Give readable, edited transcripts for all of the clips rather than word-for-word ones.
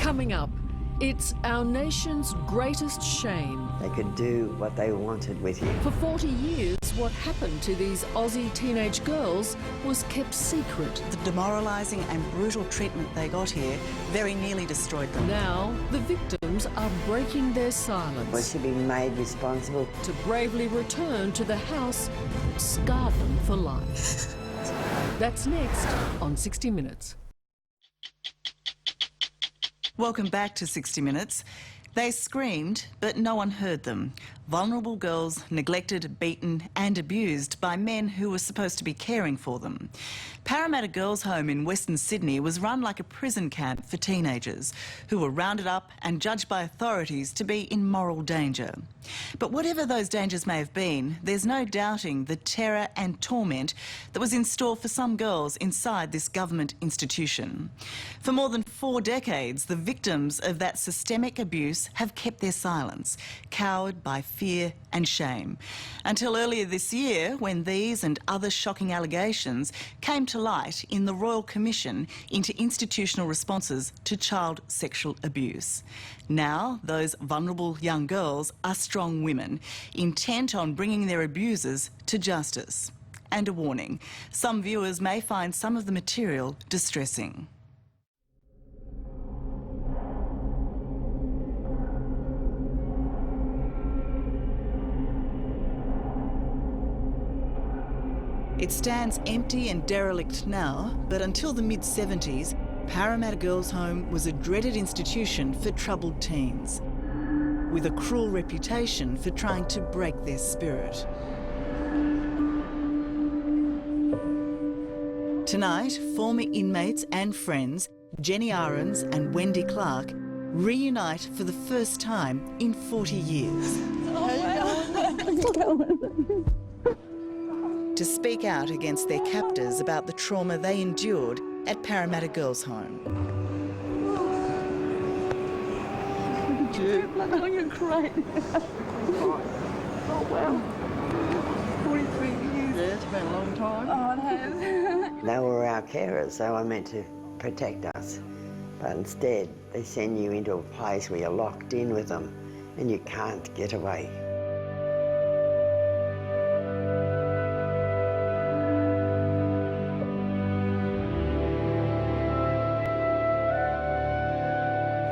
Coming up, it's our nation's greatest shame. They could do what they wanted with you. For 40 years, what happened to these Aussie teenage girls was kept secret. The demoralising and brutal treatment they got here very nearly destroyed them. Now, the victims are breaking their Well, silence should be made responsible. to bravely return to the house, scarred them for life. That's next on 60 Minutes. Welcome back to 60 Minutes. They screamed, but no one heard them. Vulnerable girls neglected, beaten and abused by men who were supposed to be caring for them. Parramatta Girls' Home in Western Sydney was run like a prison camp for teenagers who were rounded up and judged by authorities to be in moral danger. But whatever those dangers may have been, there's no doubting the terror and torment that was in store for some girls inside this government institution. For more than 4 decades, the victims of that systemic abuse have kept their silence, cowered by fear and shame. Until earlier this year, when these and other shocking allegations came to light in the Royal Commission into institutional responses to child sexual abuse. Now, those vulnerable young girls are strong women, intent on bringing their abusers to justice. And a warning, some viewers may find some of the material distressing. It stands empty and derelict now, but until the mid-70s, Parramatta Girls' Home was a dreaded institution for troubled teens, with a cruel reputation for trying to break their spirit. Tonight, former inmates and friends, Jenny Ahrens and Wendy Clark, reunite for the first time in 40 years. To speak out against their captors about the trauma they endured at Parramatta Girls' Home. Oh, you're great. Oh, wow. 43 years. Yeah, it's been a long time. Oh, it has. They were our carers. They were meant to protect us. But instead, they send you into a place where you're locked in with them and you can't get away.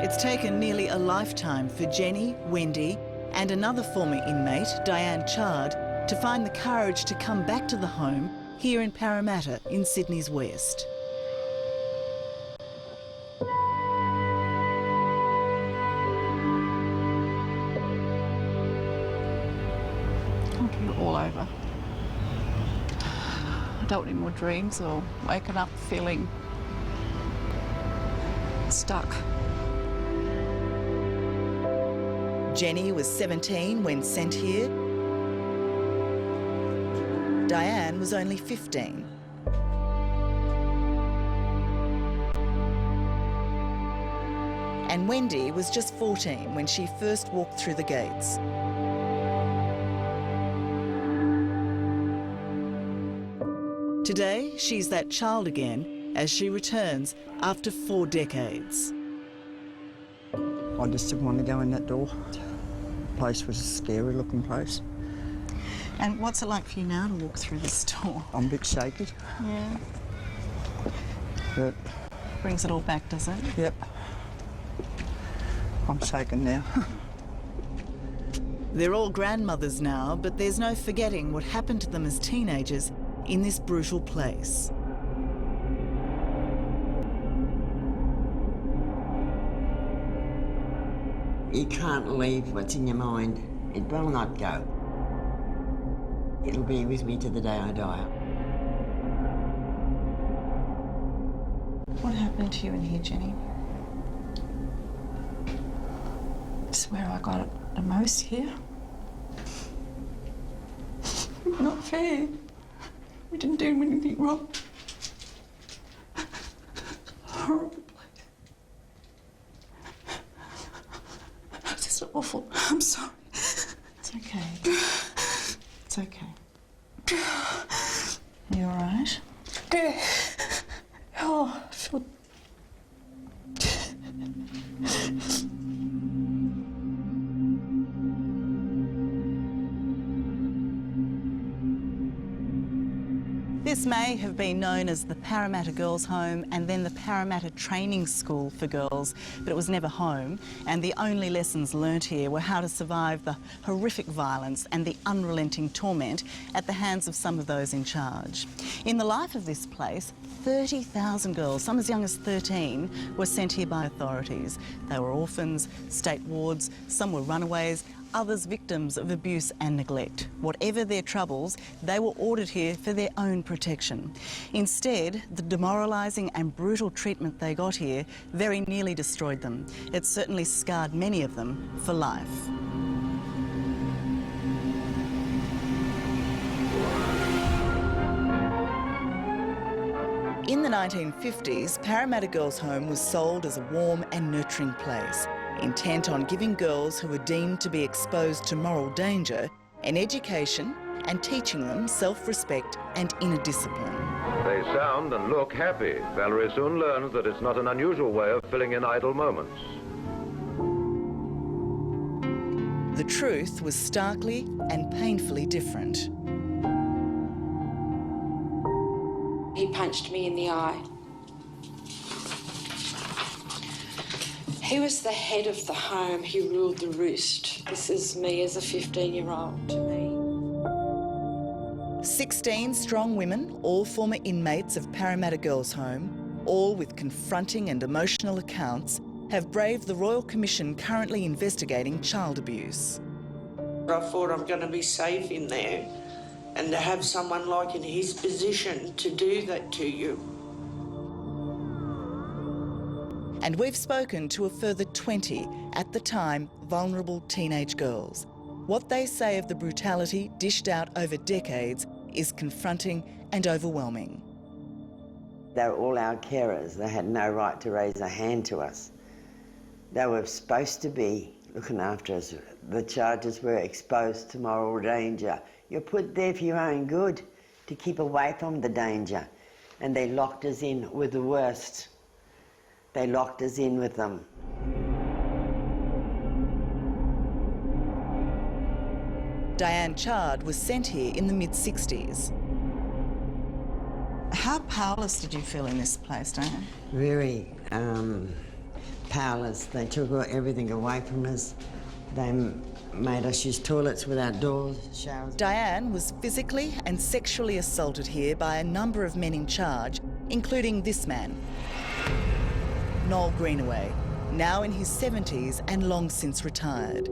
It's taken nearly a lifetime for Jenny, Wendy and another former inmate, Diane Chard, to find the courage to come back to the home here in Parramatta in Sydney's west. All over. I don't want any more dreams or waking up feeling stuck. Jenny was 17 when sent here. Diane was only 15. And Wendy was just 14 when she first walked through the gates. Today, she's that child again as she returns after 4 decades. I just didn't want to go in that door. The place was a scary looking place. And what's it like for you now to walk through this door? I'm a bit shaky. Yeah. But, Brings it all back, does it? yep. I'm shaken now. They're all grandmothers now, but there's no forgetting what happened to them as teenagers in this brutal place. You can't leave what's in your mind. It will not go. It'll be with me to the day I die. What happened to you in here, Jenny? It's where I got it the most here. Not fair. We didn't do anything wrong. Horrible place. It's just awful. I'm sorry. It's okay. It's okay. You all right? Yeah. Oh, I feel This may have been known as the Parramatta Girls' Home and then the Parramatta Training School for Girls, but it was never home, and the only lessons learnt here were how to survive the horrific violence and the unrelenting torment at the hands of some of those in charge. In the life of this place, 30,000 girls, some as young as 13, were sent here by authorities. They were orphans, state wards, some were runaways, others victims of abuse and neglect. Whatever their troubles, they were ordered here for their own protection. Instead, the demoralising and brutal treatment they got here very nearly destroyed them. It certainly scarred many of them for life. In the 1950s, Parramatta Girls' Home was sold as a warm and nurturing place, intent on giving girls who were deemed to be exposed to moral danger an education and teaching them self-respect and inner discipline. They sound and look happy. Valerie soon learns that it's not an unusual way of filling in idle moments. The truth was starkly and painfully different. He punched me in the eye. He was the head of the home. He ruled the roost. This is me as a 15-year-old to me. 16 strong women, all former inmates of Parramatta Girls' Home, all with confronting and emotional accounts, have braved the Royal Commission currently investigating child abuse. I thought I'm going to be safe in there, and to have someone like in his position to do that to you. And we've spoken to a further 20, at the time, vulnerable teenage girls. What they say of the brutality dished out over decades is confronting and overwhelming. They were all our carers. They had no right to raise a hand to us. They were supposed to be looking after us. The charges were exposed to moral danger. You're put there for your own good, to keep away from the danger. And they locked us in with the worst. They locked us in with them. Diane Chard was sent here in the mid-60s. How powerless did you feel in this place, Diane? Very powerless. They took everything away from us. They made us use toilets without doors, showers. Diane was physically and sexually assaulted here by a number of men in charge, including this man, Noel Greenaway, now in his 70s and long since retired.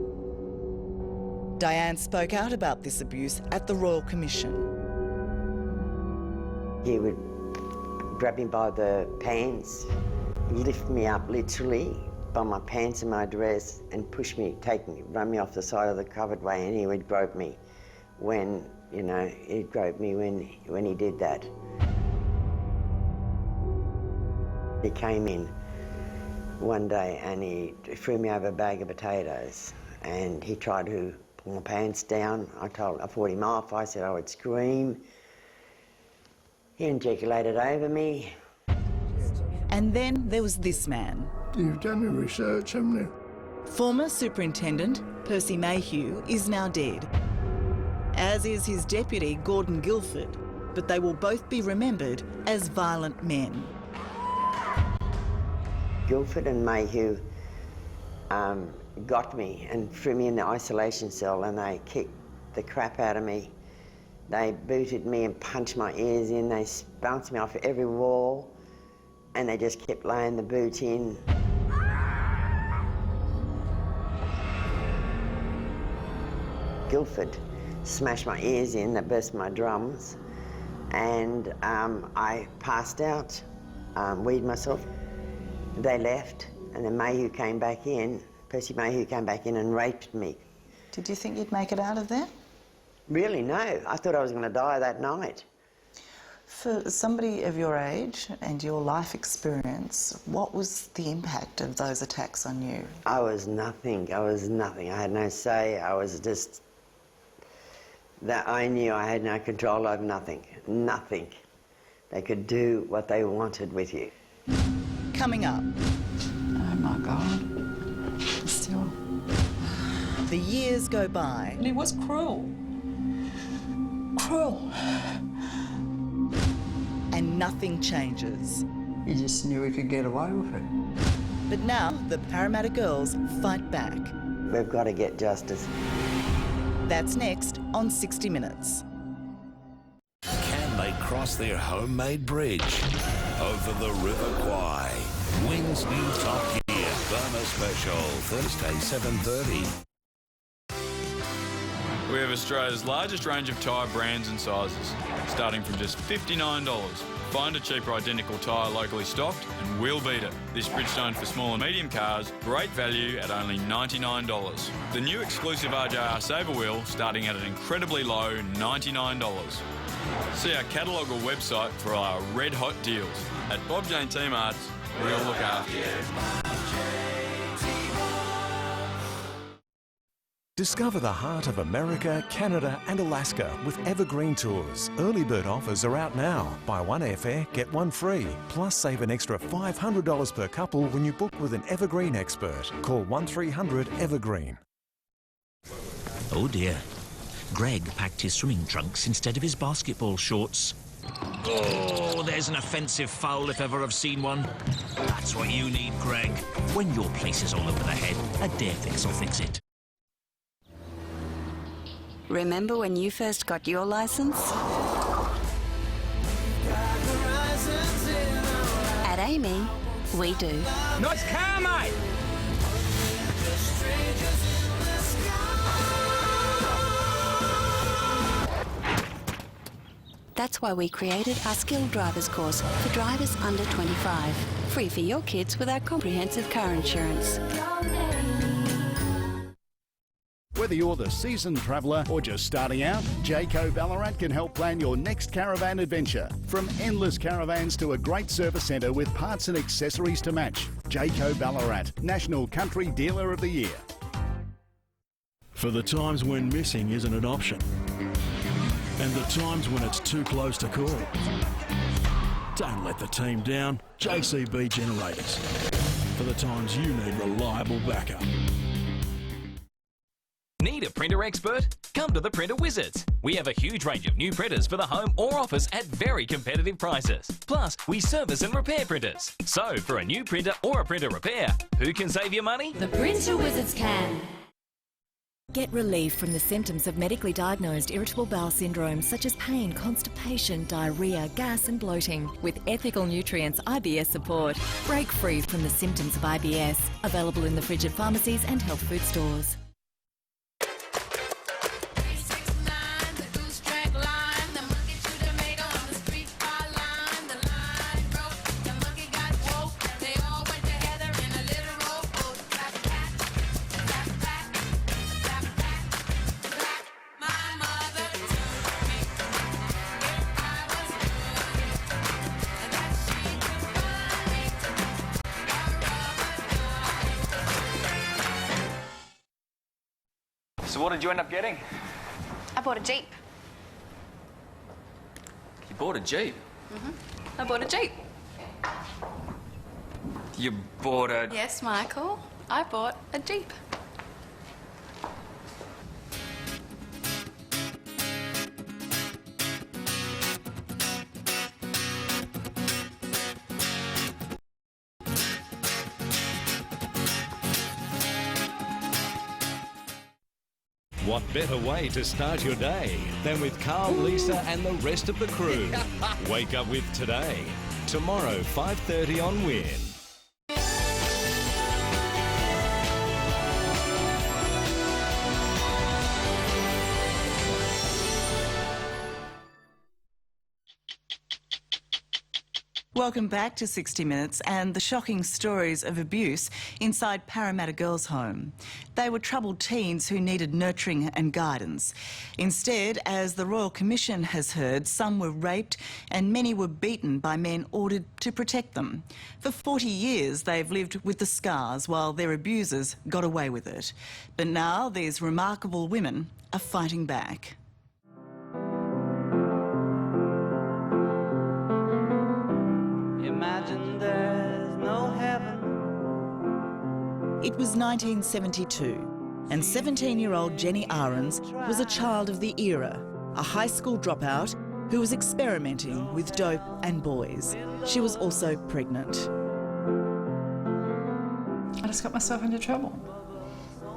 Diane spoke out about this abuse at the Royal Commission. He would grab me by the pants, lift me up literally by my pants and my dress and push me, run me off the side of the covered way, and he would grope me when, you know, he'd grope me when he did that. He came in one day and he threw me over a bag of potatoes and he tried to pull my pants down. I fought him off. I said I would scream. He ejaculated over me. And then there was this man. You've done the research, haven't you? Former Superintendent Percy Mayhew is now dead, as is his deputy Gordon Guildford, but they will both be remembered as violent men. Guildford and Mayhew got me and threw me in the isolation cell, and they kicked the crap out of me. They booted me and punched my ears in. They bounced me off every wall, and they just kept laying the boot in. Guildford smashed my ears in, they burst my drums, and I passed out, weed myself. They left, and then Mayhew came back in. Percy Mayhew came back in and raped me. Did you think you'd make it out of there? Really, no. I thought I was going to die that night. For somebody of your age and your life experience, what was the impact of those attacks on you? I was nothing. I was nothing. I had no say. I was just... that I knew I had no control over nothing. Nothing. They could do what they wanted with you. Coming up. Oh my God. The years go by. And he was cruel. Cruel. And nothing changes. He just knew he could get away with it. But now the Parramatta girls fight back. We've got to get justice. That's next on 60 Minutes. Can they cross their homemade bridge over the River Kwai? Wings new Top Gear Burma Special, Thursday 7:30. We have Australia's largest range of tyre brands and sizes, starting from just $59. Find a cheaper identical tyre locally stocked and we'll beat it. This Bridgestone for small and medium cars, great value at only $99. The new exclusive RJR Saver Wheel starting at an incredibly low $99. See our catalogue or website for our red hot deals. At Bob Jane T-Marts, we'll look after you. Discover the heart of America, Canada and Alaska with Evergreen Tours. Early bird offers are out now. Buy one airfare, get one free. Plus save an extra $500 per couple when you book with an Evergreen expert. Call 1300 Evergreen. Oh dear. Greg packed his swimming trunks instead of his basketball shorts. Oh, there's an offensive foul if ever I've seen one. That's what you need, Greg. When your place is all over the head, a Darefix will fix it. Remember when you first got your license? At Amy, we do. Nice car, mate! That's why we created our skilled drivers course for drivers under 25. Free for your kids with our comprehensive car insurance. Whether you're the seasoned traveller or just starting out, Jayco Ballarat can help plan your next caravan adventure. From endless caravans to a great service centre with parts and accessories to match. Jayco Ballarat, National Country Dealer of the Year. For the times when missing isn't an option, and the times when it's too close to call. Don't let the team down. JCB Generators. For the times you need reliable backup. Need a printer expert? Come to the Printer Wizards. We have a huge range of new printers for the home or office at very competitive prices. Plus, we service and repair printers. So, for a new printer or a printer repair, who can save you money? The Printer Wizards can. Get relief from the symptoms of medically diagnosed irritable bowel syndrome such as pain, constipation, diarrhoea, gas and bloating with Ethical Nutrients IBS support. Break free from the symptoms of IBS. Available in the fridge at pharmacies and health food stores. So what did you end up getting? I bought a Jeep. You bought a Jeep? I bought a Jeep. You bought a... Yes, Michael. I bought a Jeep. What better way to start your day than with Carl, Lisa and the rest of the crew? Wake up with Today. Tomorrow, 5:30 on Win. Welcome back to 60 Minutes and the shocking stories of abuse inside Parramatta Girls' Home. They were troubled teens who needed nurturing and guidance. Instead, as the Royal Commission has heard, some were raped and many were beaten by men ordered to protect them. For 40 years, they've lived with the scars while their abusers got away with it. But now these remarkable women are fighting back. Imagine there's no heaven. It was 1972. And 17-year-old Jenny Ahrens was a child of the era, a high school dropout who was experimenting with dope and boys. She was also pregnant. I just got myself into trouble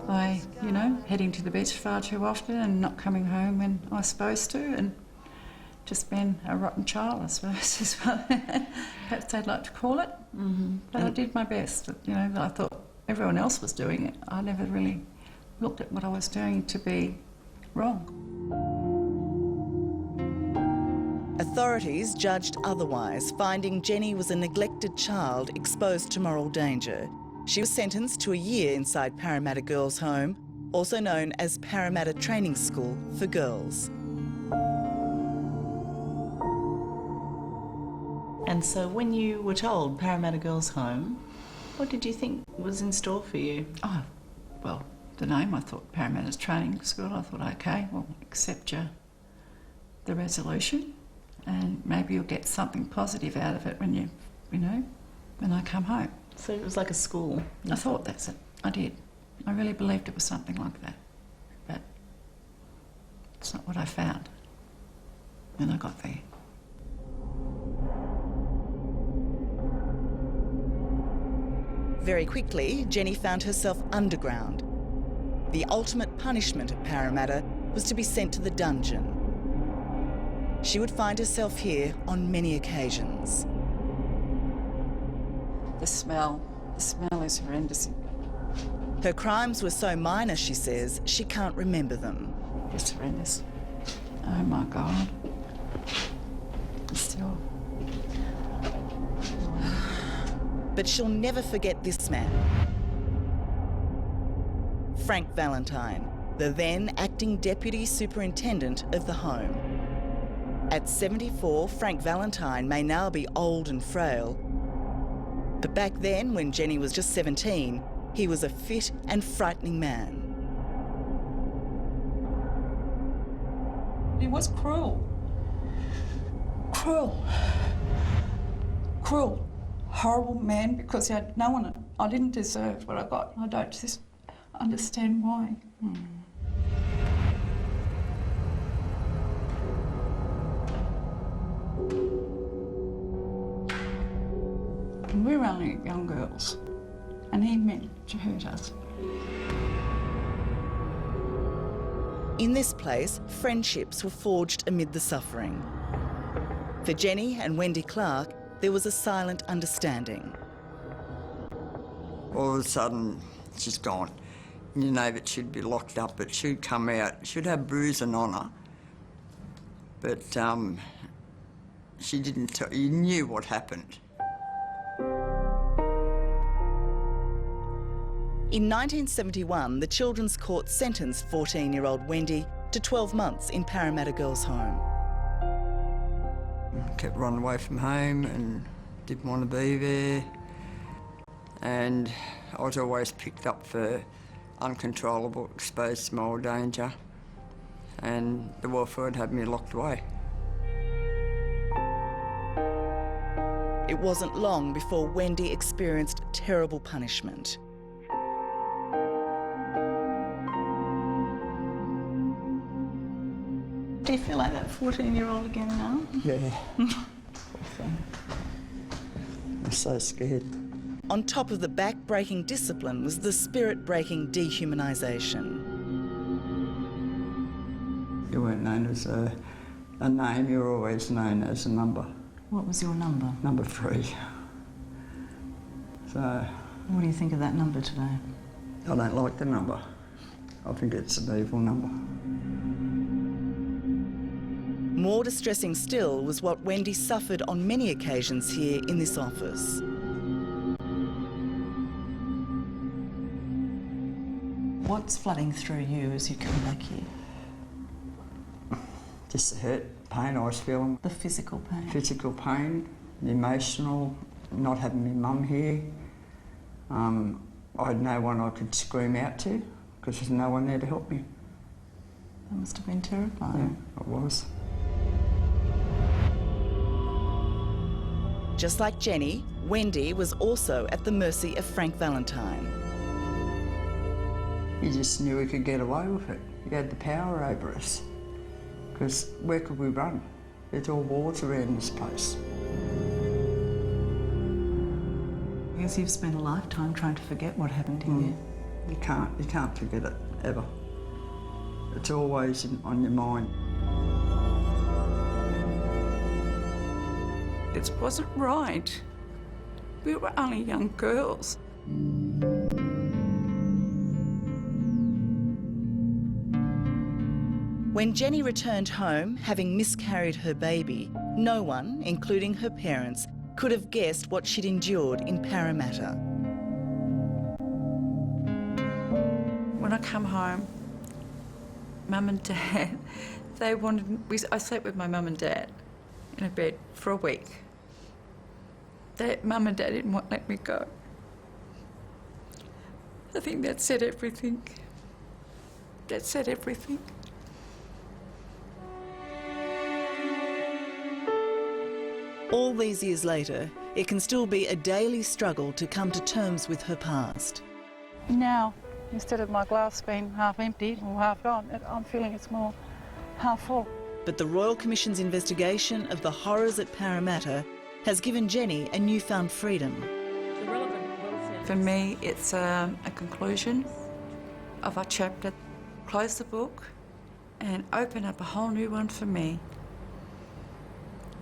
by, you know, heading to the beach far too often and not coming home when I was supposed to, and just being a rotten child, I suppose, is what perhaps they'd like to call it. But I did my best. You know, I thought everyone else was doing it. I never really looked at what I was doing to be wrong. Authorities judged otherwise, finding Jenny was a neglected child exposed to moral danger. She was sentenced to a year inside Parramatta Girls' Home, also known as Parramatta Training School for Girls. And so when you were told Parramatta Girls' Home, what did you think was in store for you? Oh, well, the name, I thought Parramatta's Training School. I thought, OK, we'll accept the resolution and maybe you'll get something positive out of it when when I come home. So it was like a school? I thought that's it. I did. I really believed it was something like that. But it's not what I found when I got there. Very quickly, Jenny found herself underground. The ultimate punishment of Parramatta was to be sent to the dungeon. She would find herself here on many occasions. The smell is horrendous. Her crimes were so minor, she says, she can't remember them. It's horrendous. Oh my God. Still. But she'll never forget this man. Frank Valentine, the then acting Deputy Superintendent of the home. At 74, Frank Valentine may now be old and frail, but back then, when Jenny was just 17, he was a fit and frightening man. He was cruel. Cruel. Cruel. Horrible man, because he had no one. I didn't deserve what I got. I don't just understand why. And we were only young girls, and he meant to hurt us. In this place, friendships were forged amid the suffering. For Jenny and Wendy Clark, there was a silent understanding. All of a sudden, she's gone. You know that she'd be locked up, but she'd come out. She'd have bruising on her. But she didn't tell you. Knew what happened. In 1971, the Children's Court sentenced 14-year-old Wendy to 12 months in Parramatta Girls' Home. Kept running away from home and didn't want to be there. And I was always picked up for uncontrollable, exposed to moral danger. And the welfare had had me locked away. It wasn't long before Wendy experienced terrible punishment. Do you feel like that 14-year-old again now? Yeah. I'm so scared. On top of the back-breaking discipline was the spirit-breaking dehumanisation. You weren't known as a name, you were always known as a number. What was your number? Number 3. So... What do you think of that number today? I don't like the number. I think it's an evil number. More distressing still was what Wendy suffered on many occasions here in this office. What's flooding through you as you come back here? Just the hurt, pain I was feeling. The physical pain? Physical pain, the emotional, not having my mum here. I had no one I could scream out to because there's no one there to help me. That must have been terrifying. Yeah, it was. Just like Jenny, Wendy was also at the mercy of Frank Valentine. You just knew he could get away with it. He had the power over us. Because where could we run? There's all walls around this place. I guess you've spent a lifetime trying to forget what happened to you. You can't forget it, ever. It's always on your mind. It wasn't right. We were only young girls. When Jenny returned home, having miscarried her baby, no one, including her parents, could have guessed what she'd endured in Parramatta. When I come home, Mum and Dad, they wanted... I slept with my mum and dad in a bed for a week. Mum and Dad didn't want to let me go. I think that said everything. That said everything. All these years later, it can still be a daily struggle to come to terms with her past. Now, instead of my glass being half empty or half gone, I'm feeling it's more half full. But the Royal Commission's investigation of the horrors at Parramatta has given Jenny a newfound freedom. For me, it's a conclusion of a chapter. Close the book and open up a whole new one for me.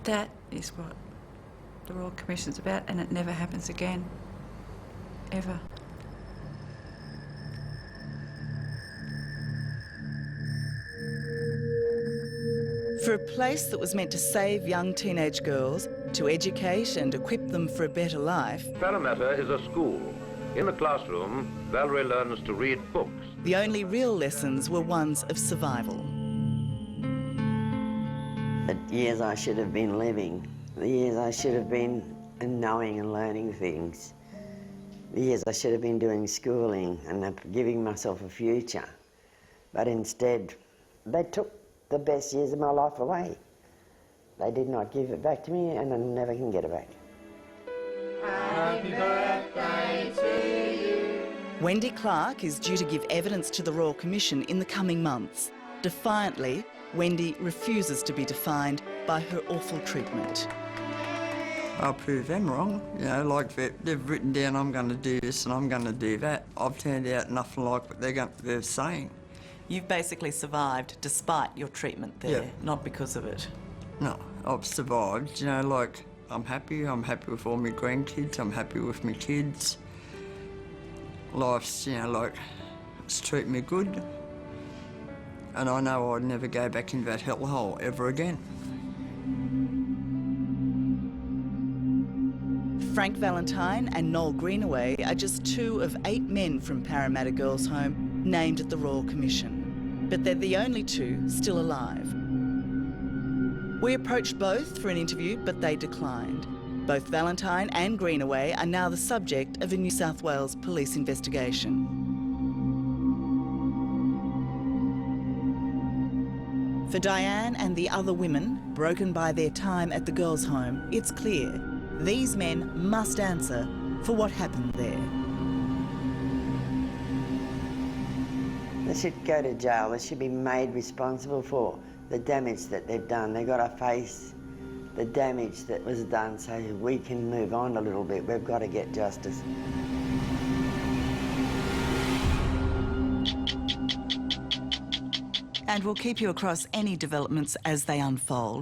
That is what the Royal Commission's about, and it never happens again. Ever. For a place that was meant to save young teenage girls, to educate and equip them for a better life, Parramatta is a school. In the classroom, Valerie learns to read books. the only real lessons were ones of survival. The years I should have been living, the years I should have been knowing and learning things, the years I should have been doing schooling and giving myself a future. But instead, they took the best years of my life away. They did not give it back to me, and I never can get it back. Happy birthday to you. Wendy Clark is due to give evidence to the Royal Commission in the coming months. Defiantly, Wendy refuses to be defined by her awful treatment. I'll prove them wrong. You know, like they've written down, I'm going to do this and I'm going to do that. I've turned out nothing like what they're saying. You've basically survived despite your treatment there, Yeah. not because of it. No, I've survived. You know, like, I'm happy with all my grandkids, I'm happy with my kids. Life's, you know, like, it's treated me good. And I know I'd never go back into that hellhole ever again. Frank Valentine and Noel Greenaway are just 2 of 8 men from Parramatta Girls' Home named at the Royal Commission. But they're the only 2 still alive. We approached both for an interview, but they declined. Both Valentine and Greenaway are now the subject of a New South Wales police investigation. For Diane and the other women, broken by their time at the girls' home, it's clear these men must answer for what happened there. They should go to jail. They should be made responsible for the damage that they've done. They've got to face the damage that was done so we can move on a little bit. We've got to get justice. And we'll keep you across any developments as they unfold.